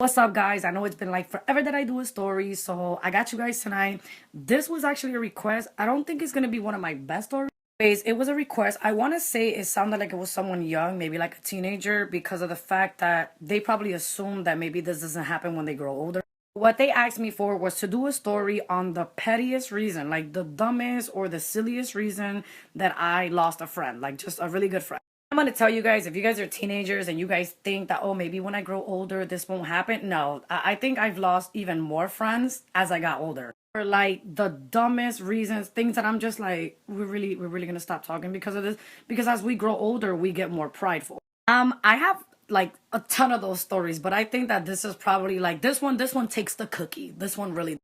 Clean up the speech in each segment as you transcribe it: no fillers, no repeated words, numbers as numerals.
What's up, guys? I know it's been like forever that I do a story, so I got you guys tonight. This was actually a request. I don't think it's gonna be one of my best stories. It was a request. I want to say it sounded like it was someone young, maybe like a teenager, because of the fact that they probably assumed that maybe this doesn't happen when they grow older. What they asked me for was to do a story on the pettiest reason, like the dumbest or the silliest reason that I lost a friend, like just a really good friend. I'm gonna tell you guys, if you guys are teenagers and you guys think that, oh, maybe when I grow older, this won't happen. No, I think I've lost even more friends as I got older. For like the dumbest reasons, things that I'm just like, we're really gonna stop talking because of this. Because as we grow older, we get more prideful. I have like a ton of those stories, but I think that this is probably like this one takes the cookie. This one really.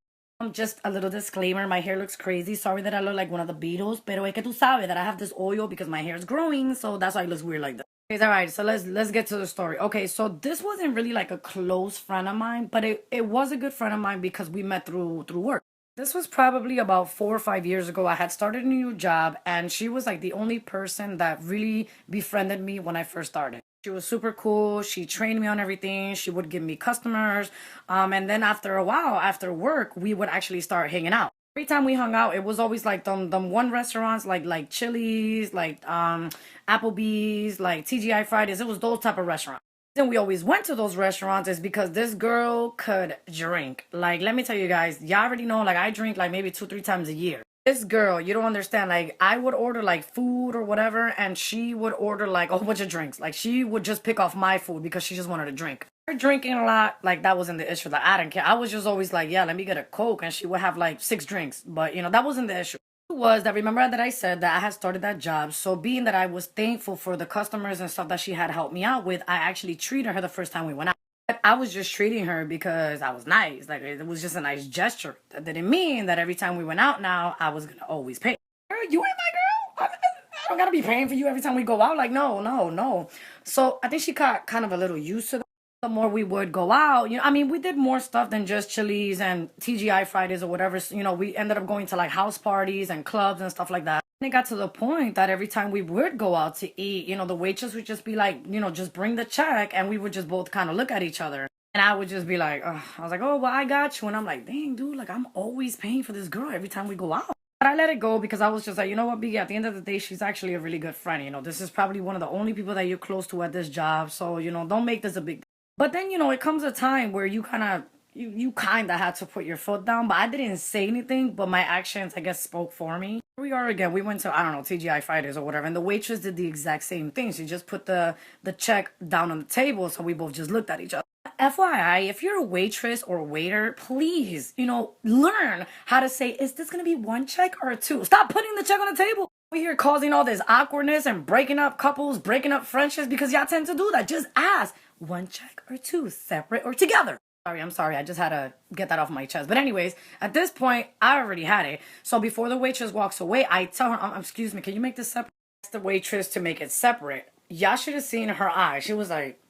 Just a little disclaimer, my hair looks crazy. Sorry that I look like one of the Beatles, pero es que tú sabes that I have this oil because my hair is growing, so that's why it looks weird like that. Okay, all right, so let's get to the story. Okay, so this wasn't really like a close friend of mine, but it was a good friend of mine because we met through work. This was probably about 4 or 5 years ago. I had started a new job, and she was like the only person that really befriended me when I first started. She was super cool. She trained me on everything. She would give me customers. And then after a while, after work, we would actually start hanging out. Every time we hung out, it was always like them one restaurants like Chili's, like Applebee's, like TGI Fridays. It was those type of restaurants. Then we always went to those restaurants is because this girl could drink. Like, let me tell you guys, y'all already know, like, I drink like maybe 2, 3 times a year. This girl, you don't understand. Like, I would order like food or whatever, and she would order like a whole bunch of drinks. Like, she would just pick off my food because she just wanted to drink. Her drinking a lot, like, that wasn't the issue. Like, I didn't care. I was just always like, yeah, let me get a Coke, and she would have like 6 drinks. But, that wasn't the issue. Was that remember that I said that I had started that job. So being that I was thankful for the customers and stuff that she had helped me out with, I actually treated her the first time we went out. But I was just treating her because I was nice. Like, it was just a nice gesture. That didn't mean that every time we went out now, I was gonna always pay. Girl, you ain't my girl. I don't gotta be paying for you every time we go out. Like, no, no, no. So I think she got kind of a little used to that. The more we would go out, I mean, we did more stuff than just Chili's and TGI Fridays or whatever. So, we ended up going to like house parties and clubs and stuff like that. And it got to the point that every time we would go out to eat, the waitress would just be like, just bring the check, and we would just both kind of look at each other. And I would just be like, ugh. I was like, oh, well, I got you. And I'm like, dang, dude, like, I'm always paying for this girl every time we go out. But I let it go because I was just like, you know what, Biggie, at the end of the day, she's actually a really good friend. This is probably one of the only people that you're close to at this job. So, don't make this a big. But then, it comes a time where you kind of you kind of had to put your foot down, but I didn't say anything, but my actions, I guess, spoke for me. Here we are again. We went to, I don't know, TGI Fridays or whatever, and the waitress did the exact same thing. She just put the check down on the table, so we both just looked at each other. FYI, if you're a waitress or waiter, please, learn how to say, is this going to be one check or two? Stop putting the check on the table. We here causing all this awkwardness and breaking up couples, breaking up friendships because y'all tend to do that. Just ask, one check or two, separate or together. I'm sorry. I just had to get that off my chest. But anyways, at this point, I already had it. So before the waitress walks away, I tell her, excuse me, can you make this separate? Ask the waitress to make it separate. Y'all should have seen her eye. She was like,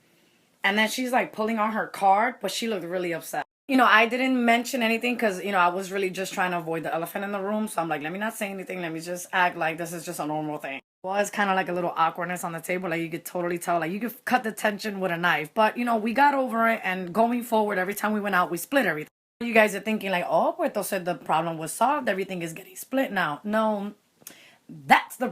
and then she's like pulling on her card, but she looked really upset. I didn't mention anything because, I was really just trying to avoid the elephant in the room. So I'm like, let me not say anything. Let me just act like this is just a normal thing. It was kind of like a little awkwardness on the table. Like, you could totally tell. Like, you could cut the tension with a knife. But, we got over it. And going forward, every time we went out, we split everything. You guys are thinking like, oh, Puerto said the problem was solved. Everything is getting split now. No, that's the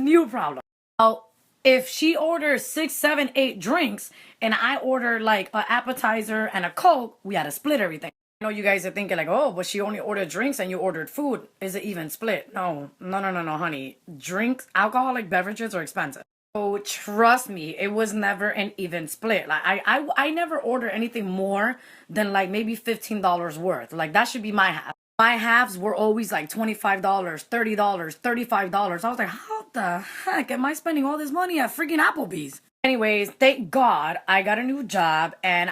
new problem. Oh. If she orders 6, 7, 8 drinks and I order like an appetizer and a Coke, we had to split everything. I know you guys are thinking like, oh, but she only ordered drinks and you ordered food. Is it even split? No, honey. Drinks, alcoholic beverages are expensive. So trust me, it was never an even split. Like I never order anything more than like maybe $15 worth. Like, that should be my half. My halves were always like $25, $30, $35. I was like, how the heck am I spending all this money at freaking Applebee's? Anyways, thank God I got a new job, and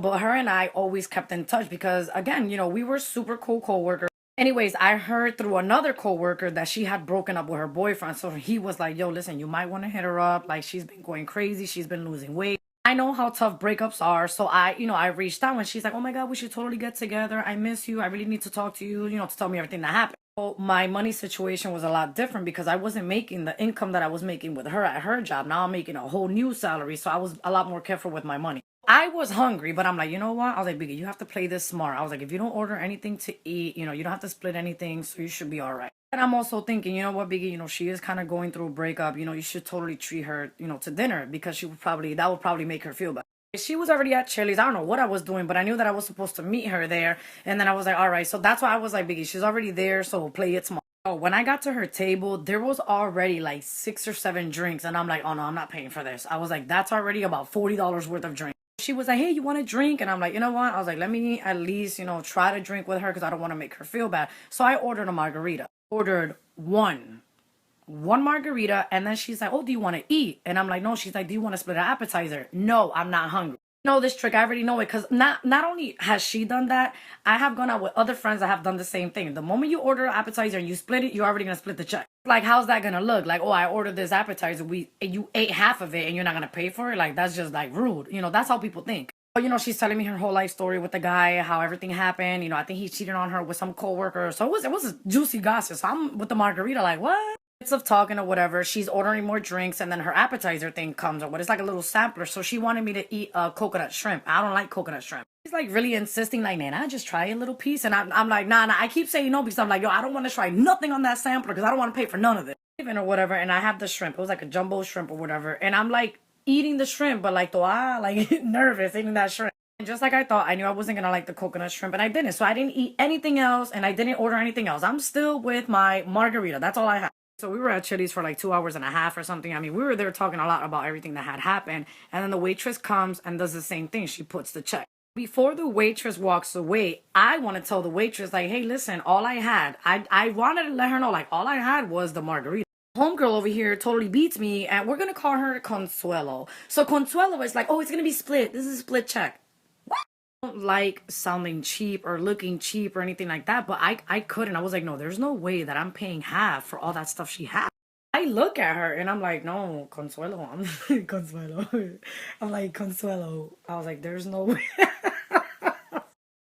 but her and I always kept in touch because, again, we were super cool coworkers. Anyways, I heard through another coworker that she had broken up with her boyfriend. So he was like, yo, listen, you might want to hit her up. Like, she's been going crazy. She's been losing weight. I know how tough breakups are. So I reached out and she's like, oh my God, we should totally get together. I miss you. I really need to talk to you, to tell me everything that happened. So my money situation was a lot different because I wasn't making the income that I was making with her at her job. Now I'm making a whole new salary. So I was a lot more careful with my money. I was hungry, but I'm like, you know what? I was like, Biggie, you have to play this smart. I was like, if you don't order anything to eat, you don't have to split anything, so you should be all right. And I'm also thinking, you know what, Biggie, she is kind of going through a breakup. You should totally treat her, to dinner because that would probably make her feel better. She was already at Chili's. I don't know what I was doing, but I knew that I was supposed to meet her there. And then I was like, all right. So that's why I was like, Biggie, she's already there, so we'll play it smart. Oh, when I got to her table, there was already like 6 or 7 drinks. And I'm like, oh no, I'm not paying for this. I was like, that's already about $40 worth of drinks. She was like, hey, you want a drink? And I'm like, you know what? I was like, let me at least, try to drink with her because I don't want to make her feel bad. So I ordered a margarita. Ordered one margarita, and then she's like, oh, do you want to eat? And I'm like, no. She's like, do you want to split an appetizer? No, I'm not hungry. Know this trick. I already know it because not only has she done that, I have gone out with other friends that have done the same thing. The moment you order an appetizer and you split it, you're already gonna split the check. Like, how's that gonna look? Like, oh, I ordered this appetizer, you ate half of it and you're not gonna pay for it? Like, that's just like rude. That's how people think. But she's telling me her whole life story with the guy, how everything happened. I think he cheated on her with some coworker. So it was a juicy gossip. So I'm with the margarita, like, what? Of talking or whatever, she's ordering more drinks, and then her appetizer thing comes or what. It's like a little sampler. So she wanted me to eat coconut shrimp. I don't like coconut shrimp. She's like really insisting, like, man, I just try a little piece, and I'm like, nah. I keep saying no because I'm like, yo, I don't want to try nothing on that sampler because I don't want to pay for none of it, even or whatever. And I have the shrimp. It was like a jumbo shrimp or whatever, and I'm like eating the shrimp, but like, like nervous eating that shrimp. And just like I thought, I knew I wasn't gonna like the coconut shrimp, and I didn't. So I didn't eat anything else, and I didn't order anything else. I'm still with my margarita. That's all I have. So we were at Chili's for like 2 hours and a half or something. I mean, we were there talking a lot about everything that had happened. And then the waitress comes and does the same thing. She puts the check. Before the waitress walks away, I want to tell the waitress, like, hey, listen, all I had, I wanted to let her know, like, all I had was the margarita. Homegirl over here totally beats me, and we're going to call her Consuelo. So Consuelo is like, oh, it's going to be split. This is a split check. Don't like sounding cheap or looking cheap or anything like that, but I couldn't. I was like, no, there's no way that I'm paying half for all that stuff she had. I look at her and I'm like, no, Consuelo. I'm Consuelo. I'm like, Consuelo. I was like, there's no way.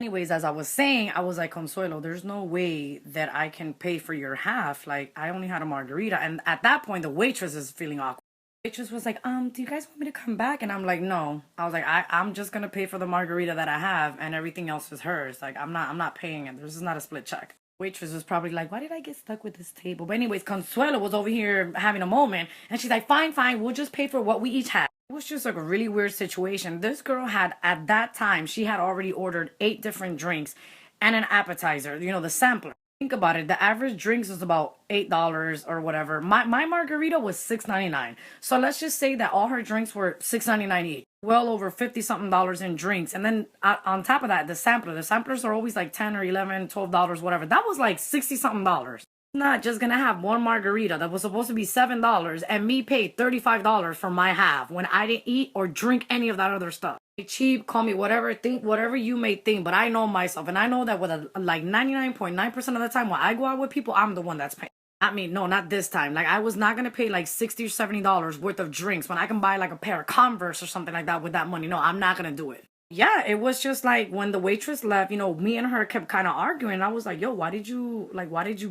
Anyways, as I was saying, I was like, Consuelo, there's no way that I can pay for your half. Like, I only had a margarita. And at that point, the waitress is feeling awkward. Waitress was like, do you guys want me to come back? And I'm like, no. I was like, I'm just gonna pay for the margarita that I have, and everything else is hers. Like, I'm not paying it. This is not a split check. Waitress was probably like, why did I get stuck with this table? But anyways, Consuela was over here having a moment, and she's like, fine, we'll just pay for what we each had. It was just like a really weird situation. This girl had, at that time, she had already ordered 8 different drinks and an appetizer, the sampler. Think about it. The average drinks is about $8 or whatever. My margarita was $6.99. So let's just say that all her drinks were $6.99 each. Well over 50 something dollars in drinks. And then on top of that, the samplers are always like 10 or 11, $12, whatever. That was like 60 something dollars. I'm not just gonna have one margarita that was supposed to be $7 and me pay $35 for my half when I didn't eat or drink any of that other stuff. Cheap, call me whatever, think whatever you may think, but I know myself, and I know that with like 99.9% of the time when I go out with people, I'm the one that's paying. I mean, no, not this time. Like, I was not gonna pay like $60 or $70 worth of drinks when I can buy like a pair of Converse or something like that with that money. No, I'm not gonna do it. Yeah, it was just like when the waitress left, me and her kept kind of arguing. I was like, yo, why did you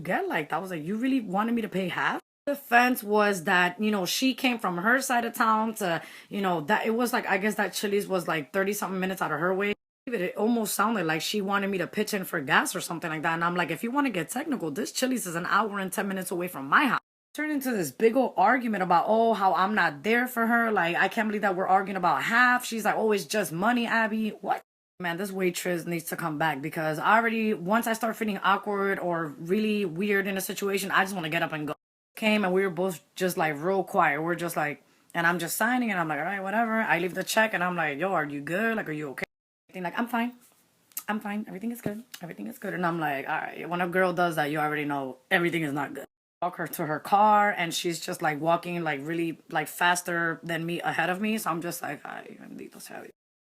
get like that? I was like, you really wanted me to pay half? Defense was that she came from her side of town to that it was like, I guess that Chili's was like 30 something minutes out of her way. It almost sounded like she wanted me to pitch in for gas or something like that, and I'm like, if you want to get technical, this Chili's is an hour and 10 minutes away from my house. Turned into this big old argument about, oh, how I'm not there for her. Like, I can't believe that we're arguing about half. She's like, oh, it's just money, Abby. What? Man, this waitress needs to come back because once I start feeling awkward or really weird in a situation, I just want to get up and go. Came and we were both just like real quiet. We're just like, and I'm just signing and I'm like, all right, whatever. I leave the check and I'm like, yo, are you good? Like, are you okay? Like, I'm fine. Everything is good. And I'm like, all right. When a girl does that, you already know everything is not good. Walk her to her car and she's just like walking like really like faster than me ahead of me. So I'm just like, ay, bendito sea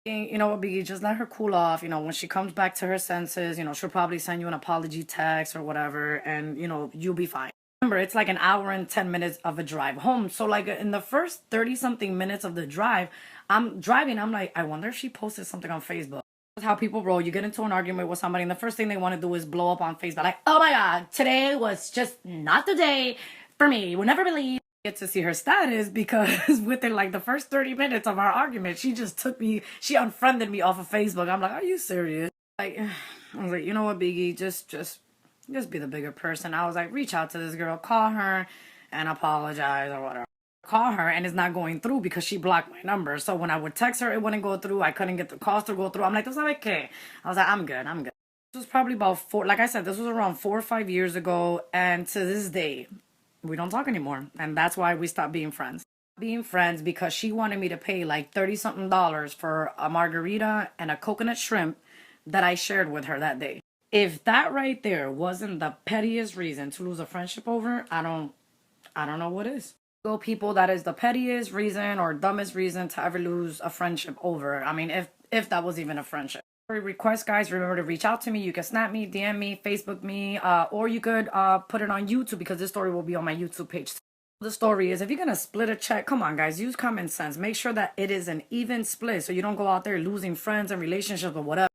Dios. You know what, Biggie, just let her cool off. When she comes back to her senses, she'll probably send you an apology text or whatever, and you'll be fine. Remember, it's like an hour and 10 minutes of a drive home. So like in the first 30 something minutes of the drive, I'm driving. I'm like, I wonder if she posted something on Facebook. That's how people roll. You get into an argument with somebody and the first thing they want to do is blow up on Facebook. Like, oh my God, today was just not the day for me. You will never believe. Get to see her status because within like the first 30 minutes of our argument, she unfriended me off of Facebook. I'm like, are you serious? Like, I was like, you know what, Biggie, just be the bigger person. I was like, reach out to this girl, call her and apologize or whatever. Call her and it's not going through because she blocked my number. So when I would text her, it wouldn't go through. I couldn't get the calls to go through. I'm like, "Tú sabes qué?" I was like, I'm good. This was probably about like I said, this was around 4 or 5 years ago. And to this day, we don't talk anymore. And that's why we stopped being friends. Being friends because she wanted me to pay like 30 something dollars for a margarita and a coconut shrimp that I shared with her that day. If that right there wasn't the pettiest reason to lose a friendship over, I don't know what is. Go people, that is the pettiest reason or dumbest reason to ever lose a friendship over. I mean, if that was even a friendship. Request, guys, remember to reach out to me. You can snap me, DM me, Facebook me, or you could put it on YouTube because this story will be on my YouTube page. The story is, if you're gonna split a check, come on, guys, use common sense. Make sure that it is an even split so you don't go out there losing friends and relationships or whatever.